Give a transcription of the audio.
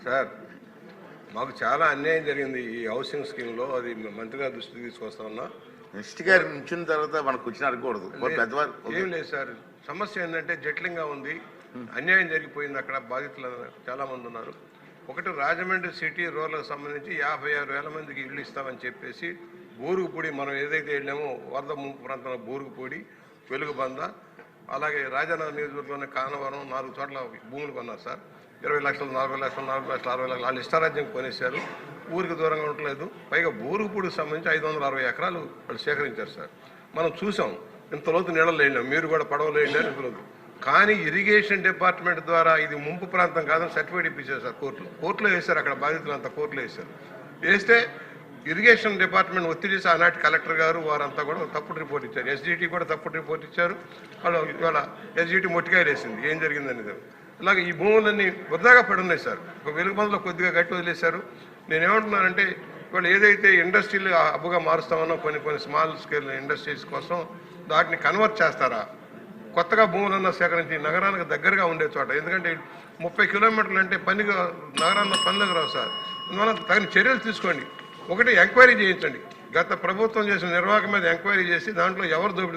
Sir మాకు చాలా అన్యాయం జరిగింది ఈ హౌసింగ్ స్కీమ్లో. అది మంత్రి గారి దృష్టికి తీసుకొస్తా ఉన్నా. మినిస్టర్ గారు ఇచ్చిన తర్వాత మనకు వచ్చిన అడగకూడదు. ఏం లేదు సార్, సమస్య ఏంటంటే జట్లింగా ఉంది, అన్యాయం జరిగిపోయింది. అక్కడ బాధితులు చాలా మంది ఉన్నారు. ఒకటి రాజమండ్రి సిటీ రూరల్కి సంబంధించి 56,000 మందికి ఇళ్ళు ఇస్తామని చెప్పేసి బూరుగుపూడి, మనం ఏదైతే వెళ్ళామో వరద ముంపు ప్రాంతంలో బూరుగుపూడి, వెలుగుబంద, అలాగే రాజానగర్ నియోజకవర్గంలోని కానవరం 4 చోట్ల భూములు కొన్నారు సార్. 20 లక్షలు, 40 లక్షలు, 4 లక్షలు, 60 లక్షలు వాళ్ళు ఇష్టారాజ్యం కొనేశారు. ఊరికి దూరంగా ఉండలేదు. పైగా బూరుగుపూడికి సంబంధించి 560 ఎకరాలు వాళ్ళు సేకరించారు సార్. మనం చూసాం, ఇంత లోతు నీళ్ళలో వెళ్ళాం, మీరు కూడా పడవలో వెళ్ళారు ఇంత లోతు. కానీ ఇరిగేషన్ డిపార్ట్మెంట్ ద్వారా ఇది ముంపు ప్రాంతం కాదని సర్టిఫికేట్ ఇప్పించారు సార్. కోర్టులో వేశారు. అక్కడ బాధితులంతా కోర్టులో వేశారు. వేస్తే ఇరిగేషన్ డిపార్ట్మెంట్ ఒత్తిడి చేసి ఆనాటి కలెక్టర్ గారు వారంతా కూడా తప్పుడు రిపోర్ట్ ఇచ్చారు. ఎస్జిటి కూడా తప్పుడు రిపోర్ట్ ఇచ్చారు. వాళ్ళు ఇవాళ ఎస్జిటి మొట్టికాయలు వేసింది ఏం జరిగిందనేది. ఇలాగ ఈ భూములన్నీ వృధాగా పడి ఉన్నాయి సార్. ఒక వెలుగుబందులో కొద్దిగా గట్టి వదిలేశారు. నేనేమంటున్నానంటే ఇవాళ ఏదైతే ఇండస్ట్రీలు హబ్గా మారుస్తామనో కొన్ని స్మాల్ స్కేల్ ఇండస్ట్రీస్ కోసం వాటిని కన్వర్ట్ చేస్తారా? కొత్తగా భూములన్నా సేకరించి నగరానికి దగ్గరగా ఉండే చోట. ఎందుకంటే 30 కిలోమీటర్లు అంటే పనిగా నగరాల్లో పనులకు రావు సార్. అందువల్ల తగిన చర్యలు తీసుకోండి. ఒకటి ఎంక్వైరీ చేయించండి. గత ప్రభుత్వం చేసిన నిర్వాహకం మీద ఎంక్వైరీ చేసి దాంట్లో ఎవరు దోపిడీ